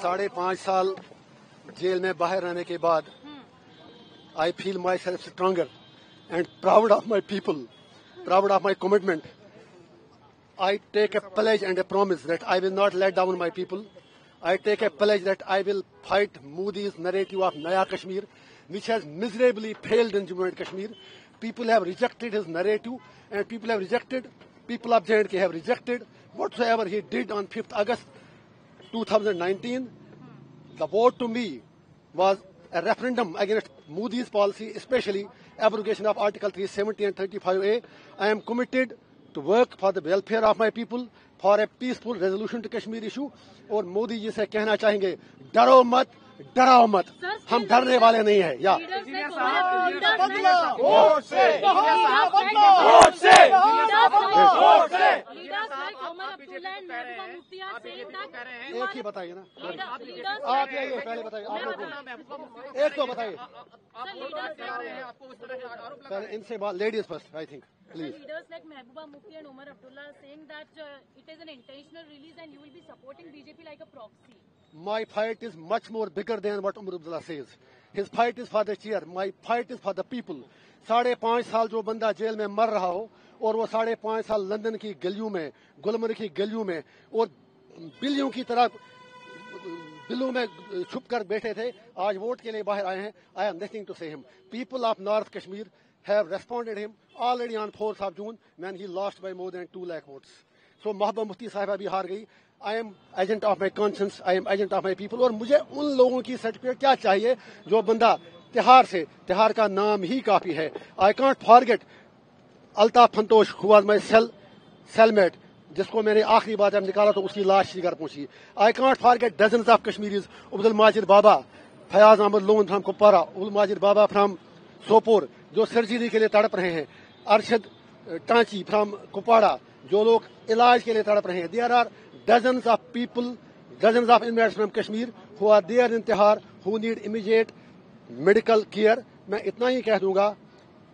5.5 साल जेल में बाहर रहने के बाद I feel myself stronger and proud of my people, proud of my commitment. I take a pledge and a promise that I will not let down my people. I take a pledge that I will fight Modi's narrative of Naya Kashmir, which has miserably failed in Jammu and Kashmir. People have rejected his narrative, and people of J&K have rejected whatsoever he did on 5th August 2019. The vote to me was a referendum against Modi's policy, especially abrogation of Article 370 and 35A. I am committed to work for the welfare of my people, for a peaceful resolution to Kashmir issue. और मोदी जी से कहना चाहेंगे, डरो मत, डराओ मत, हम डरने वाले नहीं हैं. या एक ही बताइए ना, आप ये पहले बताइए, आप लोग एक तो बताइए पहले, इनसे बात, ladies first, I think. Please. Leaders like Mehbooba Mufti and Omar Abdullah are saying that it is an intentional release and you will be supporting BJP like a proxy. My fight is much more bigger than what Omar Abdullah says. His fight is for the chair. My fight is for the people. 5.5 साल जो बंदा jail में मर रहा हो और वो 5.5 साल लंदन की गलियों में, गुलमर्ग की गलियों में और बिल्लियों की तरह बिल्लों में छुप कर बैठे थे, आज वोट के लिए बाहर आए हैं. I have nothing to say him. People of North Kashmir have responded him already on 4th of June when he lost by more than 2 lakh votes. So Mehbooba Mufti साहिबा भी हार गई. I am agent of my conscience, I am agent of my people. और मुझे उन लोगों की certificate क्या चाहिए जो बंदा तिहार का नाम ही काफी है. I can't forget Altaf फंतोश who was my cellmate, जिसको मैंने आखिरी बार जब निकाला तो उसकी लाश ही घर पहुंची. I can't forget dozens of Kashmiris, Abdul Majid Baba, Fayaz Ahmad Loon from Kupwara, Abdul Majid Baba from Sopore, जो सर्जरी के लिए तड़प रहे हैं, अरशद टांची फ्रॉम कुपवाड़ा, जो लोग इलाज के लिए तड़प रहे हैं. There are dozens of people, dozens of inmates from Kashmir who are there in Tihar who need immediate medical care. मैं इतना ही कह दूंगा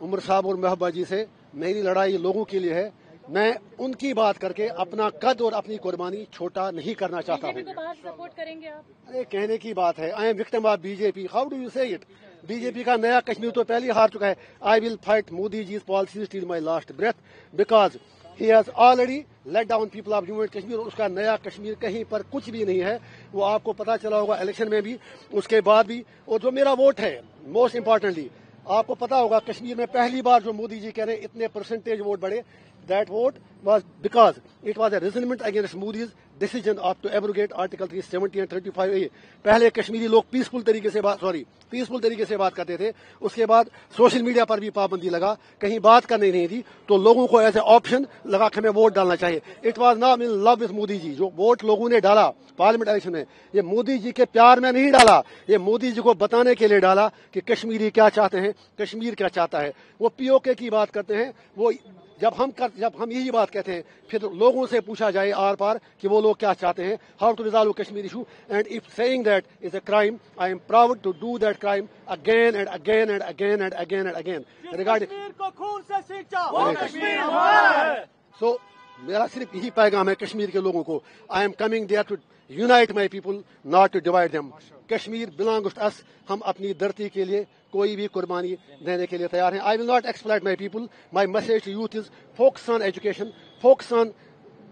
उमर साहब और महबूबा जी से, मेरी लड़ाई लोगों के लिए है. मैं उनकी बात करके अपना कद और अपनी कुर्बानी छोटा नहीं करना चाहता हूँ. सपोर्ट करेंगे आप? अरे कहने की बात है. I am victim of BJP. How do you say it? BJP का नया कश्मीर तो पहले ही हार चुका है. आई विल फाइट मोदी जी's policies till my last breath because he has already let down people of Jammu and Kashmir. उसका नया कश्मीर कहीं पर कुछ भी नहीं है. वो आपको पता चला होगा इलेक्शन में भी, उसके बाद भी. और जो मेरा वोट है, मोस्ट इम्पोर्टेंटली आपको पता होगा, कश्मीर में पहली बार जो मोदी जी कह रहे हैं इतने परसेंटेज वोट बढ़े, that vote was because it was a resentment against Modi's decision of to abrogate Article 370 and 35A. पहले कश्मीरी लोग पीसफुल तरीके से बात करते थे. उसके बाद सोशल मीडिया पर भी पाबंदी लगा, कहीं बात करनी नहीं थी, तो लोगों को ऐसे ऑप्शन लगा कि हमें वोट डालना चाहिए. It was not in love with Modi ji. जो वोट लोगों ने डाला पार्लियामेंट इलेक्शन में, ये मोदी जी के प्यार में नहीं डाला, ये मोदी जी को बताने के लिए डाला कि कश्मीरी क्या चाहते हैं, कश्मीर क्या चाहता है. वो पीओके की बात करते हैं. वो जब हम यही बात कहते हैं, फिर लोगों से पूछा जाए आर पार कि वो लोग क्या चाहते हैं, how to resolve Kashmir issue. And if saying that is a crime, I am proud to do that crime again and again and again and again and again. Regarding Kashmir को खून से सींचा, वो कश्मीर हमारा है. सो मेरा सिर्फ यही पैगाम है कश्मीर के लोगों को. I am coming there to unite my people, not to divide them. Kashmir belongs to us. हम अपनी धरती के लिए कोई भी कुर्बानी देने के लिए तैयार हैं. I will not exploit my people. My message to youth is focus on education, focus on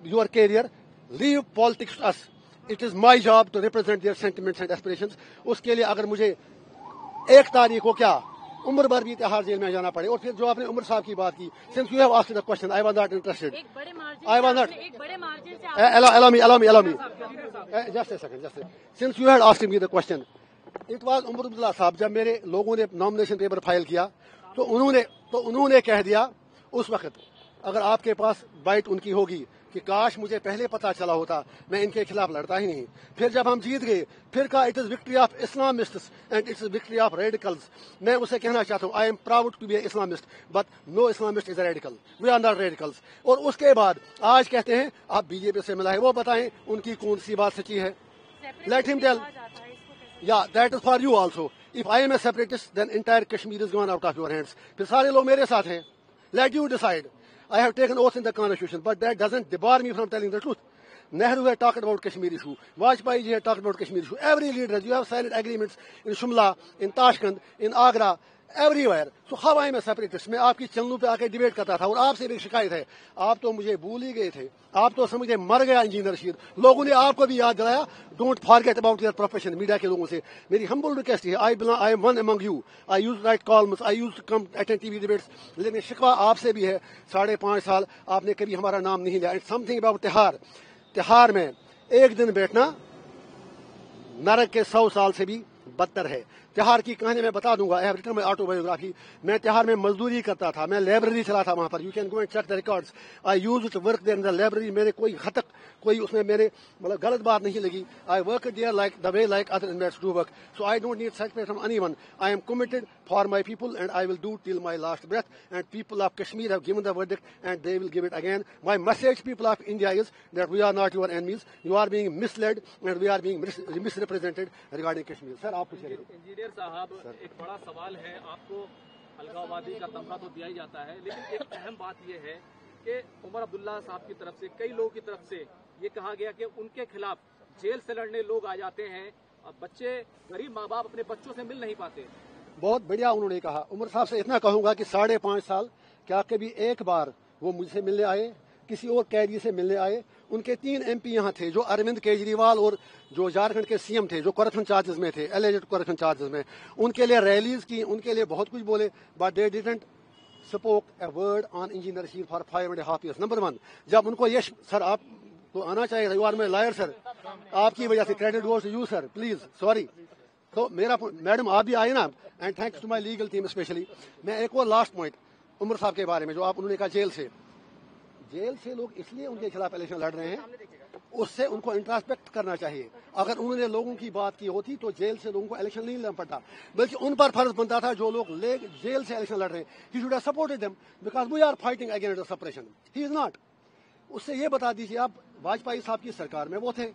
your career, leave politics to us. It is my job to represent their sentiments and aspirations. उसके लिए अगर मुझे 1 तारीख को क्या उम्र भर भी तिहाड़ जेल में जाना पड़े. और फिर जो आपने उमर साहब की बात की, since you have asked the question, I was not interested. I was not. Allow me. Just a second. Since you had asked me the question, it was Omar Abdullah sahab. जब मेरे लोगों ने नॉमिनेशन पेपर फाइल किया तो उन्होंने कह दिया उस वक्त, अगर आपके पास बाइट उनकी होगी कि काश मुझे पहले पता चला होता, मैं इनके खिलाफ लड़ता ही नहीं. फिर जब हम जीत गए, फिर कहा it is victory of Islamists and it's victory of radicals. मैं उसे कहना चाहता हूँ, I am proud to be Islamist, but no Islamist is a radical. We are not radicals. और उसके बाद आज कहते हैं आप बीजेपी से मिला है, वो बताएं उनकी कौन सी बात सच्ची है. Let him tell. या that is for you also. If I am a separatist then entire Kashmir is gone out of your hands. फिर सारे लोग मेरे साथ हैं. Let you decide. I have taken oath in the Constitution, but that doesn't debar me from telling the truth. Nehru had talked about Kashmir issue. Vajpayee ji had talked about Kashmir issue. Every leader, you have signed agreements in Shimla, in Tashkent, in Agra, everywhere. So how I am a separatist? मैं आपकी चंदू पे आके debate करता था और आपसे भी शिकायत है, आप तो मुझे भूल ही गए थे, आप तो समझे मर गया इंजीनियर रशीद. लोगों ने आपको भी याद दिलाया. Don't forget about your profession. Media के लोगों से मेरी हम्बल रिक्वेस्ट है, I M one among you. I use right columns, I use come attend TV debates. लेकिन शिकवा आपसे भी है, 5.5 साल आपने कभी हमारा नाम नहीं लिया. इट्स समथिंग अबाउट तिहार. तिहार में एक दिन बैठना नरक के 100 साल से भी बदतर है. तिहार की कहानी मैं बता दूंगा. I have written my autobiography. मैं तिहार में मजदूरी करता था, मैं लाइब्रेरी चलाता वहां पर. You can go and check the records. I use to work there in the library. मेरे कोई हद तक कोई उसमें मेरे मतलब गलत बात नहीं लगी. I work there like the way like other inmates do work. So I don't need certificate from anyone. I am committed for my people and I will do till my last breath. And people of Kashmir have given the verdict and they will give it again. My message people of India is that we are not your enemies. You are being misled and we are being misrepresented regarding Kashmir. Sir आप कुछ engineer साहब, एक बड़ा सवाल है. आपको अलगाववादी का तमगा तो दिया ही जाता है, लेकिन एक अहम बात यह है कि उमर अब्दुल्ला साहब की तरफ से, कई लोगों की तरफ से ये कहा गया कि उनके खिलाफ जेल से लड़ने लोग आ जाते हैं. अब बच्चे, गरीब माँ बाप अपने बच्चों से मिल नहीं पाते. बहुत बढ़िया उन्होंने कहा. उमर साहब से इतना कहूंगा कि 5.5 साल क्या कभी एक बार वो मुझसे मिलने आए, किसी और कैदी से मिलने आए? उनके 3 MP यहाँ थे, जो अरविंद केजरीवाल और जो झारखंड के CM थे, जो करप्शन चार्जेस में थे, एलिजेड करप्शन चार्जेस में. उनके लिए रैलीज की, उनके लिए बहुत कुछ बोले, but they didn't spoke a word on engineer Rashid for 5.5 years. Number 1, जब उनको यश सर आप तो आना चाहिए, you are my lawyer sir, आपकी वजह से credit goes to you sir, please sorry. तो मेरा मैडम आप भी आए ना, and thanks to my legal team specially. मैं एक और लास्ट पॉइंट उमर साहब के बारे में, जो आप उन्होंने कहा जेल से लोग इसलिए उनके खिलाफ इलेक्शन लड़ रहे हैं, उससे उनको इंट्रोस्पेक्ट करना चाहिए. अगर उन्होंने लोगों की बात की होती तो जेल से लोगों को इलेक्शन नहीं लड़ना पड़ता, बल्कि उन पर फर्ज बनता था जो लोग जेल से इलेक्शन लड़ रहे हैं. He should have supported them because we are fighting against the suppression. He is not. उससे ये बता दीजिए, आप वाजपेयी साहब की सरकार में वो थे,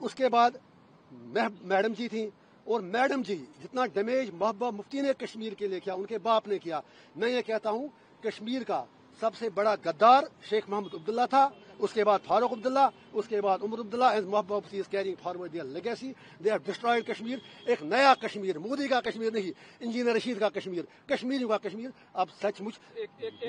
उसके बाद मैडम जी थी, और मैडम जी जितना डैमेज महबूबा मुफ्ती ने कश्मीर के लिए किया, उनके बाप ने किया. मैं ये कहता हूँ कश्मीर का सबसे बड़ा गद्दार शेख मोहम्मद अब्दुल्ला था, उसके बाद फारूक अब्दुल्ला, उसके बाद Omar Abdullah. And Mehbooba Mufti is carrying forward their legacy. They have destroyed Kashmir. एक नया कश्मीर, मोदी का कश्मीर नहीं, इंजीनियर रशीद का कश्मीर, कश्मीरियों का कश्मीर अब सचमुच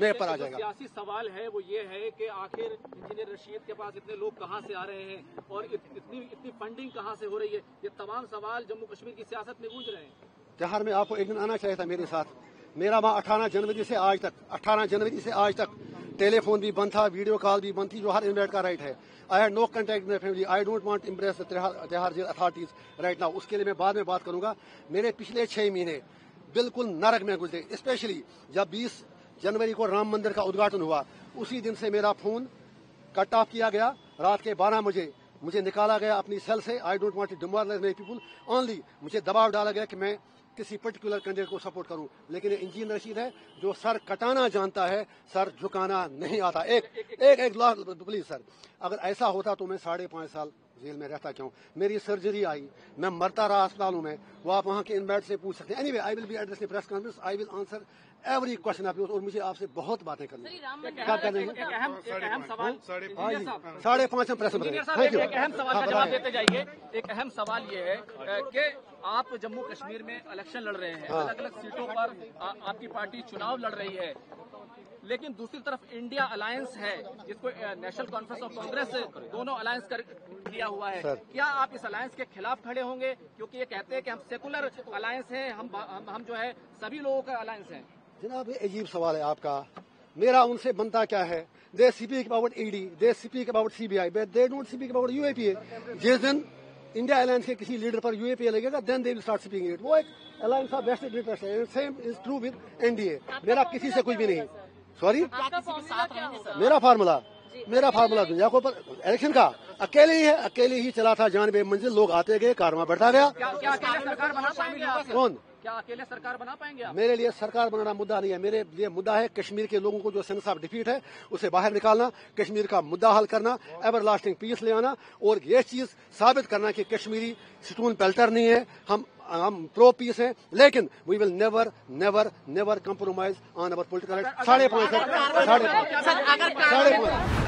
में पर आ जाएगा. सियासी सवाल है वो ये है कि आखिर इंजीनियर रशीद के पास इतने लोग कहाँ से आ रहे हैं और इतनी फंडिंग कहाँ से हो रही है. ये तमाम सवाल जम्मू कश्मीर की सियासत में गूंज रहे हैं. तिहाड़ में आपको एक दिन आना चाहिए था मेरे साथ. मेरा वहाँ 18 जनवरी से आज तक टेलीफोन भी बंद था, वीडियो कॉल भी बंद थी, जो हर इन्वेट का राइट है. I had no contact with my family. I don't want to impress the Tihar jail authorities right now. उसके लिए मैं बाद में बात करूंगा. मेरे पिछले 6 महीने बिल्कुल नरक में गुजरे. स्पेशली जब 20 जनवरी को राम मंदिर का उद्घाटन हुआ, उसी दिन से मेरा फोन कट ऑफ किया गया. रात के 12 बजे मुझे निकाला गया अपनी सेल से. I don't want to demoralise my people. Only मुझे दबाव डाला गया कि मैं किसी पर्टिकुलर कैंडिडेट को सपोर्ट करूं. लेकिन इंजीनियर रशीद है जो सर कटाना जानता है, सर झुकाना नहीं आता. एक लास्ट प्लीज सर, अगर ऐसा होता तो मैं 5.5 साल जेल में रहता क्यों? मेरी सर्जरी आई, मैं मरता रहा अस्पतालों में. वो आप वहां के इनमेट से पूछ सकते हैं. Anyway, I will be addressing press conference. I will answer every question of yours. और मुझे आपसे बहुत बातें करनी है. क्या कर रहे हैं? 5.5 प्रेस में. Thank you. एक अहम सवाल का जवाब देते जाइए. एक अहम सवाल ये है कि आप जम्मू कश्मीर में इलेक्शन लड़ रहे हैं, अलग अलग सीटों पर आपकी पार्टी चुनाव लड़ रही है, लेकिन दूसरी तरफ इंडिया अलायंस है, जिसको नेशनल कॉन्फ्रेंस ऑफ कांग्रेस दोनों अलायंस कर किया हुआ है. क्या आप इस अलायंस के खिलाफ खड़े होंगे? क्योंकि ये कहते हैं कि हम सेकुलर अलायंस हैं, हम जो है सभी लोगों का अलायंस है. जनाब, ये अजीब सवाल है आपका. मेरा उनसे बनता क्या है? They speak about ED, they speak about CBI, but they don't speak about UAPA. जिस दिन इंडिया अलायंस के किसी लीडर पर UAPA लगेगा, then they will start speaking it. वो एक अलायंस ऑफ वेस्टेड इंटरेस्ट है. Same is true with NDA. मेरा किसी से कुछ भी नहीं. सॉरी, मेरा फार्मूला दुनिया को पर इलेक्शन का अकेले ही चला था. जान बेमंजिल लोग आते गए, कारवां बढ़ता गया. क्या अकेले सरकार बना पाएंगे आप? कौन? क्या अकेले सरकार बना पाएंगे आप? मेरे लिए सरकार बनाना मुद्दा नहीं है. मेरे लिए मुद्दा है कश्मीर के लोगों को जो सेंस ऑफ डिफीट है उसे बाहर निकालना, कश्मीर का मुद्दा हल करना, एवर लास्टिंग पीस ले आना, और ये चीज साबित करना कि कश्मीरी स्टून पेल्टर नहीं है. हम प्रो पीस हैं, लेकिन we will never compromise on our political. 5.5